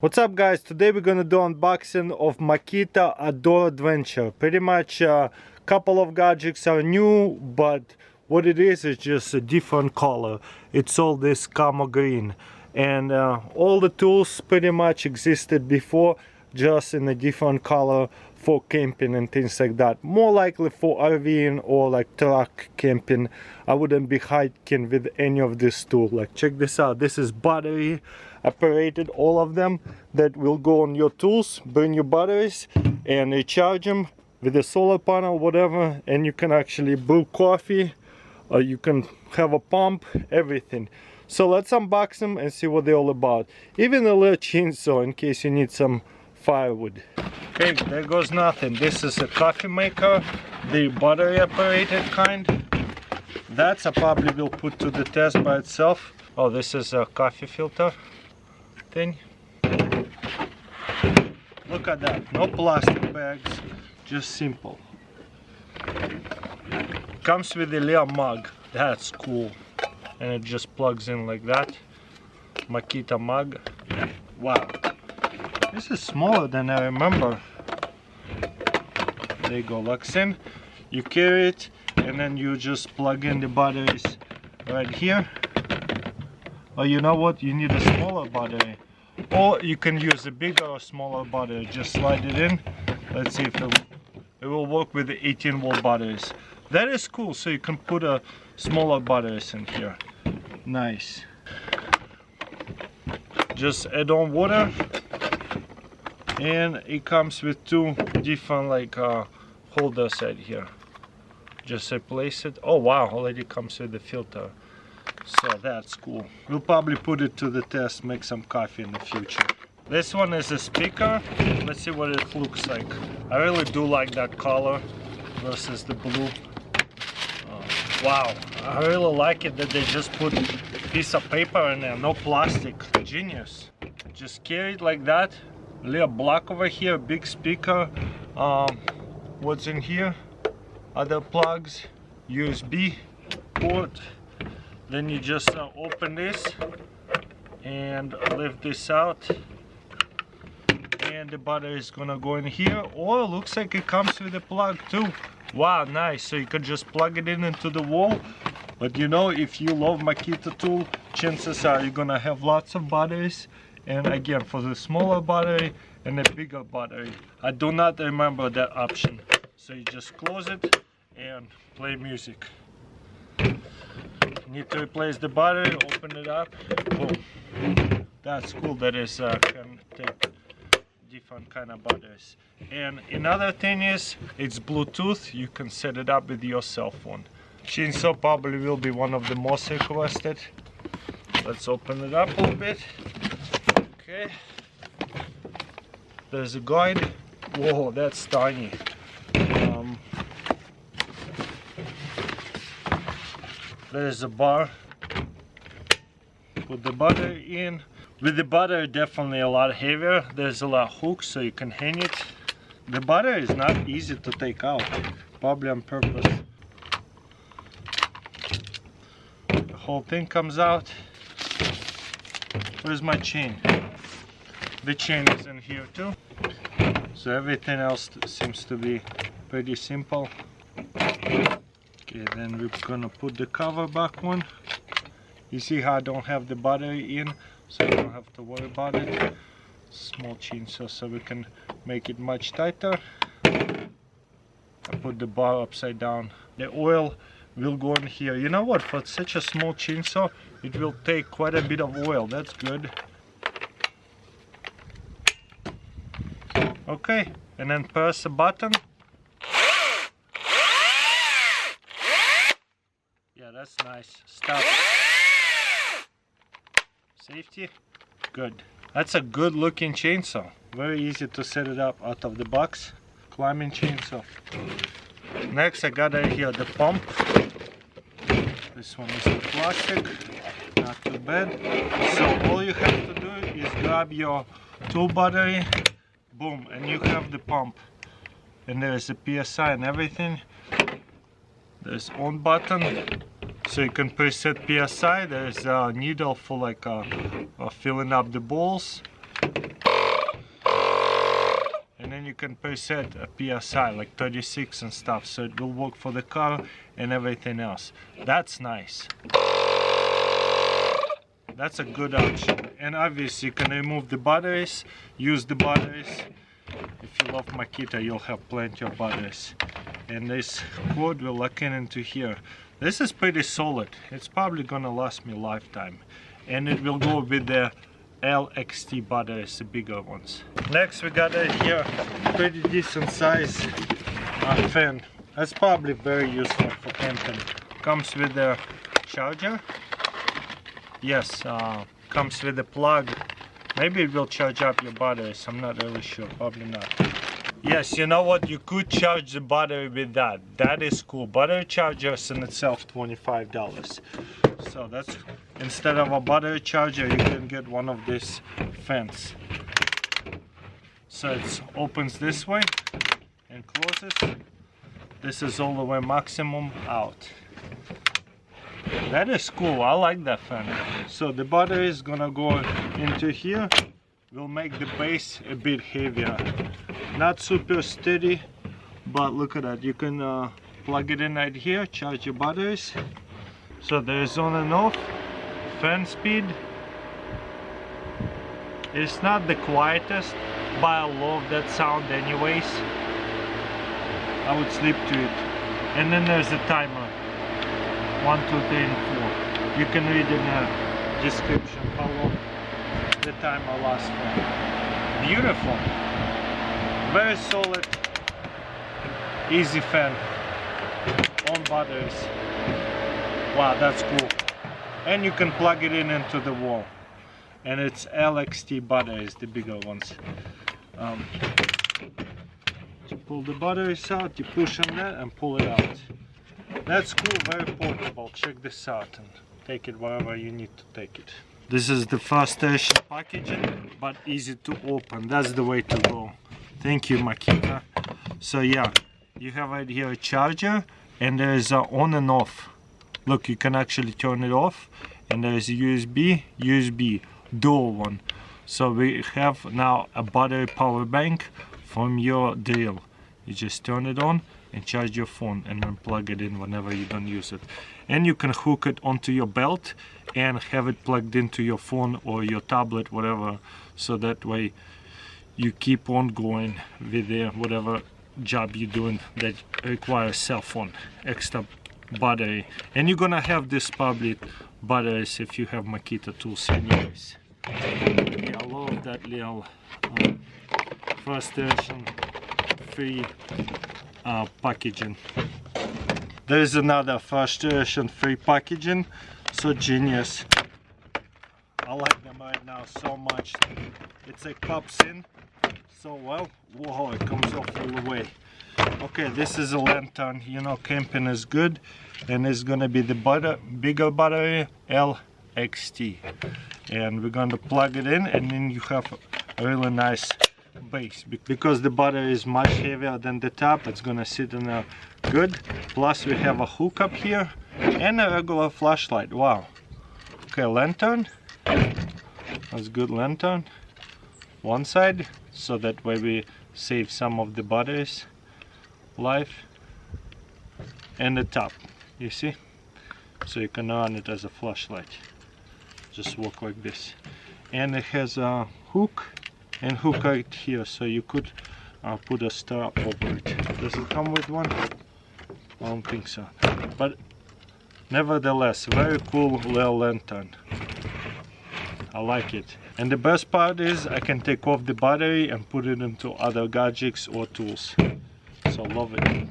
What's up guys, today we're gonna do unboxing of Makita Outdoor Adventure. Pretty much a couple of gadgets are new, but what it is just a different color. It's all this camo green, and all the tools pretty much existed before, just in a different color for camping and things like that. More likely for RVing or like truck camping. I wouldn't be hiking with any of this tool. Like, check this out. This is battery operated, all of them that will go on your tools. Bring your batteries and recharge them with a solar panel, whatever, and you can actually brew coffee, or you can have a pump, everything. So let's unbox them and see what they're all about. Even a little chainsaw in case you need some firewood. Okay, there goes nothing. This is a coffee maker, the battery operated kind. That's I probably will put to the test by itself. Oh, this is a coffee filter thing. Look at that, no plastic bags, just simple. Comes with a little mug, that's cool, and it just plugs in like that. Makita mug. Wow, this is smaller than I remember. There you go, locks in. You carry it and then you just plug in the batteries right here. Or you know what, you need a smaller battery, or you can use a bigger or smaller battery. Just slide it in. Let's see if it will work with the 18-volt batteries. That is cool, so you can put a smaller batteries in here. Nice. Just add on water, and it comes with two different like holders right here. Just replace it. Oh wow, already comes with the filter. So that's cool. We'll probably put it to the test, make some coffee in the future. This one is a speaker. Let's see what it looks like. I really do like that color versus the blue. Wow, I really like it that they just put a piece of paper in there, no plastic. Genius. Just carry it like that. A little block over here, big speaker. What's in here? Other plugs, USB port. Then you just open this and lift this out, and the battery is gonna go in here. Or it looks like it comes with a plug too. Wow, nice. So you can just plug it in into the wall. But you know, if you love Makita tool, chances are you're gonna have lots of batteries. And again, for the smaller battery and a bigger battery, I do not remember that option. So you just close it and play music. Need to replace the battery, open it up. Boom. That's cool that it can take different kind of batteries. And another thing is, it's Bluetooth. You can set it up with your cell phone. Chainsaw probably will be one of the most requested. Let's open it up a little bit. Okay. There's a guide. Whoa, that's tiny. There's a bar. Put the battery in. With the battery, definitely a lot heavier. There's a lot of hooks so you can hang it. The battery is not easy to take out, probably on purpose. The whole thing comes out. Where's my chain? The chain is in here too. So everything else seems to be pretty simple. Okay, then we're gonna put the cover back on. You see how I don't have the battery in, so I don't have to worry about it. Small chainsaw, so we can make it much tighter. I put the bar upside down. The oil will go in here. You know what, for such a small chainsaw, it will take quite a bit of oil. That's good. Okay, and then press the button. Yeah, that's nice. Stop. Safety. Good. That's a good looking chainsaw. Very easy to set it up out of the box. Climbing chainsaw. Next I got right here the pump. This one is the plastic. Not too bad. So all you have to do is grab your tool battery. Boom, and you have the pump. And there's a PSI and everything. There's on button. So you can preset PSI. There's a needle for like filling up the balls. can preset a PSI like 36 and stuff, so it will work for the car and everything else. That's nice. That's a good option. And obviously you can remove the batteries, use the batteries. If you love Makita, you'll have plenty of batteries. And this cord will lock in into here. This is pretty solid. It's probably gonna last me a lifetime. And it will go with the LXT batteries, the bigger ones. Next we got here pretty decent size fan. That's probably very useful for camping. Comes with the charger. Yes, comes with a plug. Maybe it will charge up your batteries, I'm not really sure, probably not. Yes, you know what, you could charge the battery with that. That is cool. Battery chargers in itself $25. So that's, instead of a battery charger, you can get one of these fans. So it opens this way and closes. This is all the way maximum out. That is cool, I like that fan. So the battery is gonna go into here, will make the base a bit heavier. Not super steady, but look at that, you can plug it in right here, charge your batteries. So there is on and off, fan speed. It's not the quietest, but I love that sound anyways. I would sleep to it. And then there's a timer. 1, 2, 3, and 4. You can read in the description how long the timer lasts for. Beautiful. Very solid, easy fan on batteries. Wow, that's cool. And you can plug it in into the wall. And it's LXT batteries, the bigger ones. You pull the batteries out, you push on that and pull it out. That's cool, very portable. Check this out and take it wherever you need to take it. This is the first station packaging, but easy to open. That's the way to go. Thank you, Makita. So yeah, you have right here a charger, and there is a on and off. Look, you can actually turn it off, and there is a USB, dual one. So we have now a battery power bank from your drill. You just turn it on and charge your phone and then plug it in whenever you don't use it. And you can hook it onto your belt and have it plugged into your phone or your tablet, whatever, so that way you keep on going with whatever job you're doing that requires cell phone, extra battery. And you're gonna have this probably batteries if you have Makita tools anyways. Yeah, I love that little first version free packaging. There is another first version free packaging, so genius. I like them right now so much. It's like pops in so well. Whoa, it comes off all the way. Okay, this is a lantern. You know, camping is good, and it's gonna be the bigger battery LXT, and we're gonna plug it in, and then you have a really nice base. Because the battery is much heavier than the top, it's gonna sit in there good. Plus we have a hook up here and a regular flashlight. Wow. Okay, lantern. That's good lantern. One side, so that way we save some of the batteries life. And the top, you see? So you can run it as a flashlight. Just work like this. And it has a hook and hook right here, so you could put a star over it. Does it come with one? I don't think so. But nevertheless, very cool little lantern. I like it. And the best part is I can take off the battery and put it into other gadgets or tools. So love it.